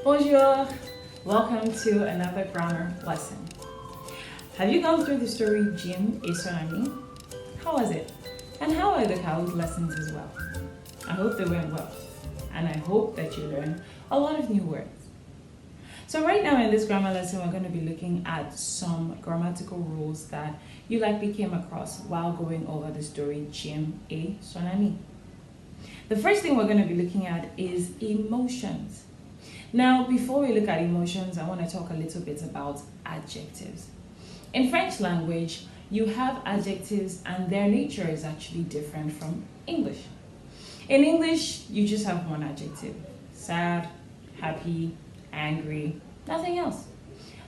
Bonjour! Welcome to another grammar lesson. Have you gone through the story Jim et son ami? How was it? And how are the Kahoot lessons as well? I hope they went well. And I hope that you learned a lot of new words. So right now in this grammar lesson, we're going to be looking at some grammatical rules that you likely came across while going over the story Jim et son ami. The first thing we're going to be looking at is emotions. Now, before we look at emotions, I want to talk a little bit about adjectives. In French language, you have adjectives and their nature is actually different from English. In English, you just have one adjective: sad, happy, angry, nothing else.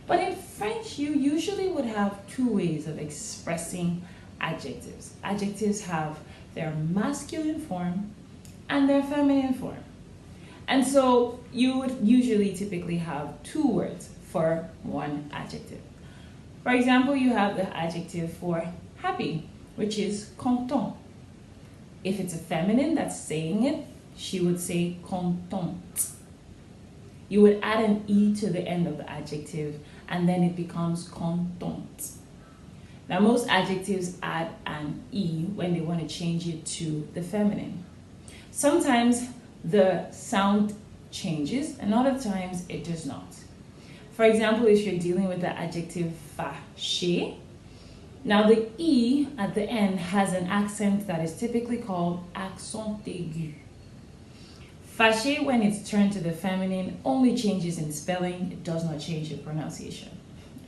But in French, you usually would have two ways of expressing adjectives. Adjectives have their masculine form and their feminine form. And so you would usually typically have two words for one adjective. For example, you have the adjective for happy, which is content. If it's a feminine that's saying it, she would say contente. You would add an E to the end of the adjective and then it becomes contente. Now most adjectives add an E when they want to change it to the feminine. Sometimes the sound changes and other times it does not. For example, if you're dealing with the adjective fâché, now the E at the end has an accent that is typically called accent aigu. Fâché, when it's turned to the feminine, only changes in spelling, it does not change in pronunciation.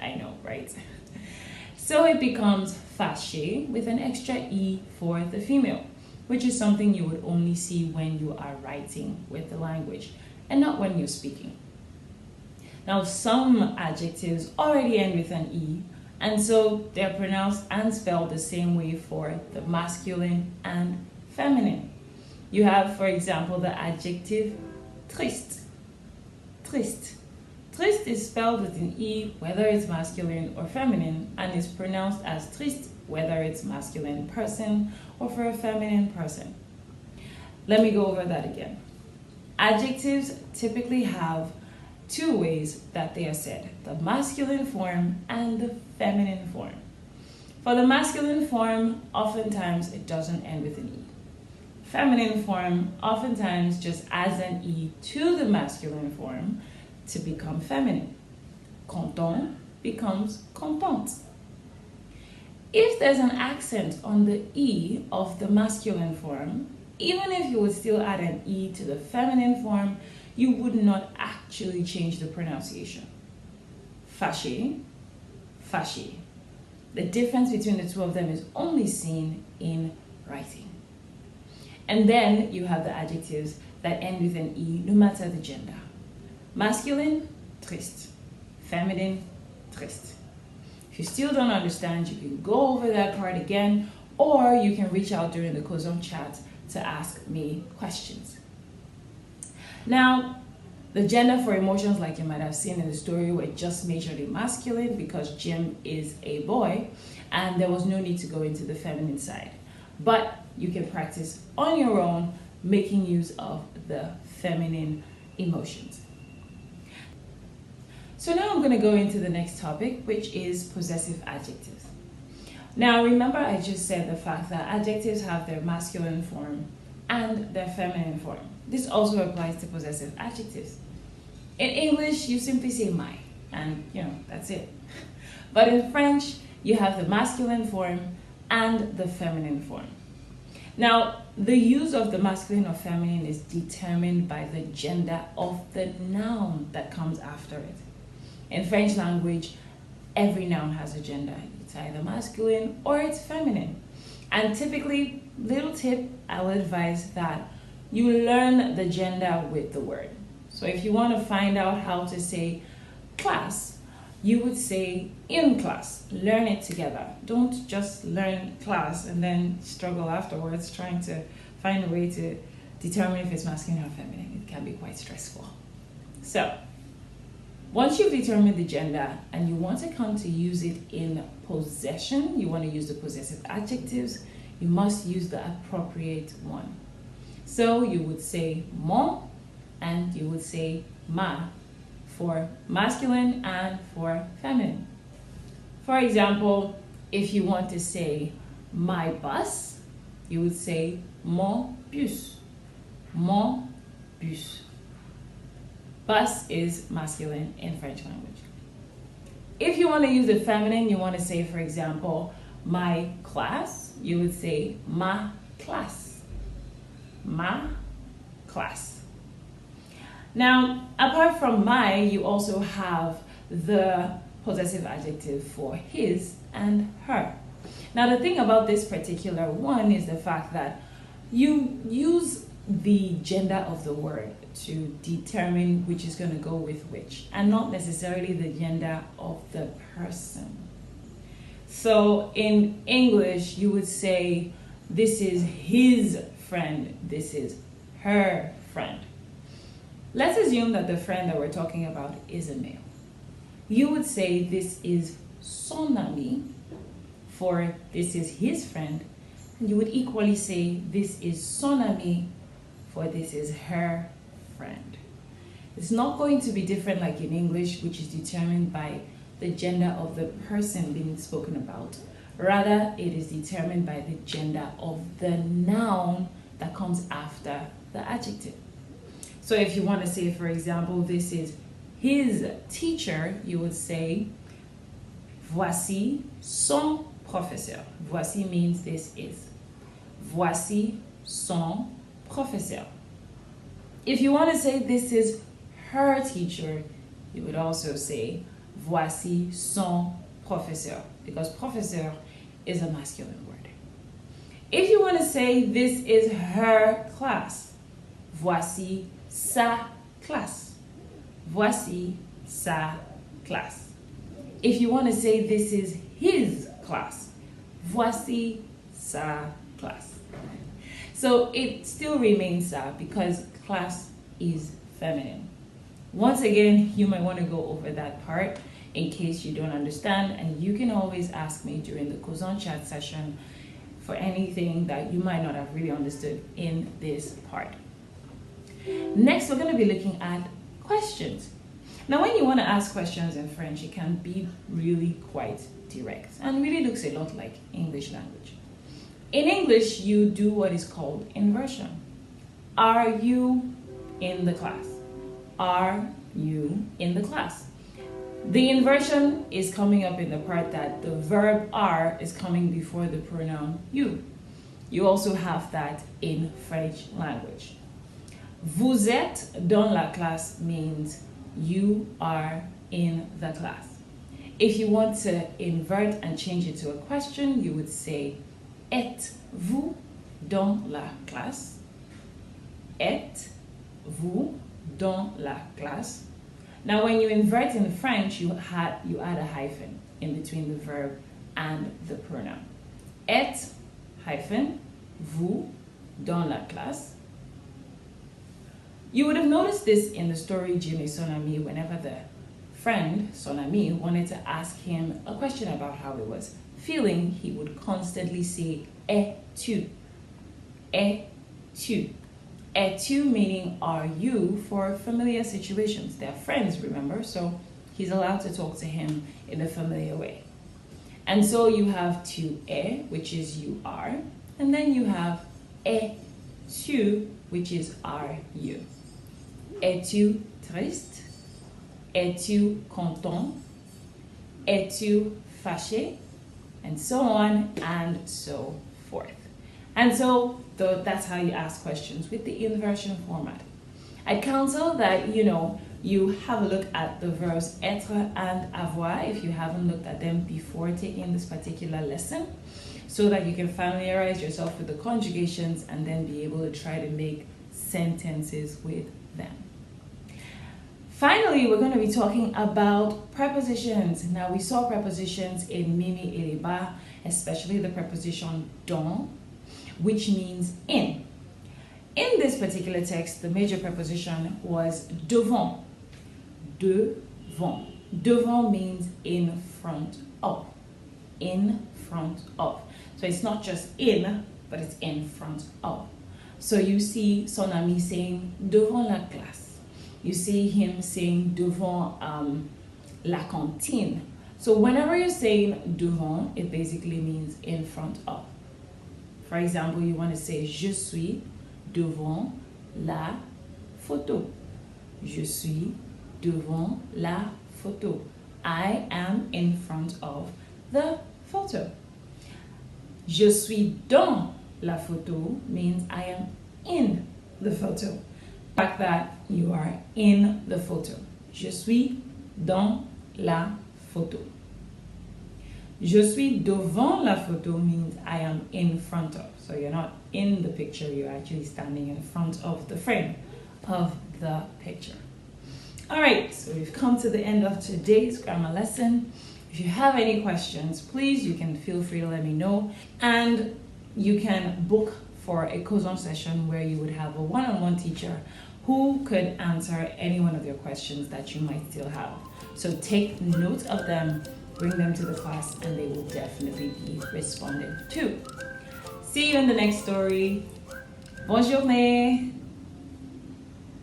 I know, right? So it becomes fâché with an extra E for the female, which is something you would only see when you are writing with the language and not when you're speaking. Now, some adjectives already end with an E, and so they're pronounced and spelled the same way for the masculine and feminine. You have, for example, the adjective triste. Triste. Triste is spelled with an E, whether it's masculine or feminine, and is pronounced as triste, whether it's masculine person or for a feminine person. Let me go over that again. Adjectives typically have two ways that they are said: the masculine form and the feminine form. For the masculine form, oftentimes it doesn't end with an E. Feminine form oftentimes just adds an E to the masculine form to become feminine. Content becomes contente. If there's an accent on the E of the masculine form, even if you would still add an E to the feminine form, you would not actually change the pronunciation. Fâché, fâché. The difference between the two of them is only seen in writing. And then you have the adjectives that end with an E no matter the gender. Masculine, triste. Feminine, triste. If you still don't understand, you can go over that part again, or you can reach out during the Causons chat to ask me questions. Now, the gender for emotions, like you might have seen in the story, were just majorly masculine because Jim is a boy and there was no need to go into the feminine side. But you can practice on your own, making use of the feminine emotions. So now I'm going to go into the next topic, which is possessive adjectives. Now remember, I just said the fact that adjectives have their masculine form and their feminine form. This also applies to possessive adjectives. In English, you simply say my, and that's it. But in French, you have the masculine form and the feminine form. Now, the use of the masculine or feminine is determined by the gender of the noun that comes after it. In French language, every noun has a gender. It's either masculine or it's feminine. And typically, little tip, I will advise that you learn the gender with the word. So if you want to find out how to say class, you would say in class. Learn it together. Don't just learn class and then struggle afterwards trying to find a way to determine if it's masculine or feminine. It can be quite stressful. So, once you've determined the gender and you want to come to use it in possession, you want to use the possessive adjectives, you must use the appropriate one. So you would say mon and you would say ma for masculine and for feminine. For example, if you want to say my bus, you would say mon bus. Mon bus. Bus is masculine in French language. If you want to use the feminine, you want to say, for example, my class, you would say ma classe. Ma class. Now, apart from my, you also have the possessive adjective for his and her. Now, the thing about this particular one is the fact that you use the gender of the word to determine which is going to go with which, and not necessarily the gender of the person. So in English, you would say, this is his friend, this is her friend. Let's assume that the friend that we're talking about is a male. You would say, this is son ami, for this is his friend, and you would equally say, this is son ami, for this is her friend. It's not going to be different like in English, which is determined by the gender of the person being spoken about. Rather, it is determined by the gender of the noun that comes after the adjective. So if you want to say, for example, this is his teacher, you would say, voici son professeur. Voici means this is. Voici son professeur. If you want to say this is her teacher, you would also say, voici son professeur, because professeur is a masculine word. If you want to say this is her class, voici sa classe. Voici sa classe. If you want to say this is his class, voici sa classe. So it still remains sa because class is feminine. Once again, you might want to go over that part in case you don't understand, and you can always ask me during the Causons chat session for anything that you might not have really understood in this part. Next, we're going to be looking at questions. Now, when you want to ask questions in French, it can be really quite direct and really looks a lot like English language. In English, you do what is called inversion. Are you in the class? Are you in the class? The inversion is coming up in the part that the verb are is coming before the pronoun you. You also have that in French language. Vous êtes dans la classe means you are in the class. If you want to invert and change it to a question, you would say, êtes-vous dans la classe? Êtes-vous dans la classe? Now, when you invert in French, you add a hyphen in between the verb and the pronoun. Êtes, hyphen, vous, dans la classe. You would have noticed this in the story Jim et son ami whenever the friend, son ami, wanted to ask him a question about how he was feeling, he would constantly say, es-tu? Es-tu? Es-tu meaning are you for familiar situations. They're friends, remember? So he's allowed to talk to him in a familiar way. And so you have tu es, which is you are, and then you have es-tu, which is are you. Es-tu triste? Es-tu content? Es-tu fâché? And so on and so forth. And so that's how you ask questions with the inversion format. I counsel that, you have a look at the verbs être and avoir if you haven't looked at them before taking this particular lesson, so that you can familiarize yourself with the conjugations and then be able to try to make sentences with them. Finally, we're going to be talking about prepositions. Now, we saw prepositions in Mimi et les Bas, especially the preposition dans, which means in. In this particular text, the major preposition was devant. Devant. Devant means in front of. In front of. So it's not just in, but it's in front of. So you see son ami saying devant la classe. you see him saying devant la cantine. So whenever you're saying devant, it basically means in front of. For example, you want to say je suis devant la photo. Je suis devant la photo. I am in front of the photo. Je suis dans la photo means I am in the photo. The fact that you are in the photo. Je suis dans la photo. Je suis devant la photo means I am in front of. So you're not in the picture, you're actually standing in front of the frame of the picture. All right, so we've come to the end of today's grammar lesson. If you have any questions, please, you can feel free to let me know. And you can book for a Causons session where you would have a one-on-one teacher who could answer any one of your questions that you might still have. So take note of them, bring them to the class, and they will definitely be responded to. See you in the next story. Bonne journée.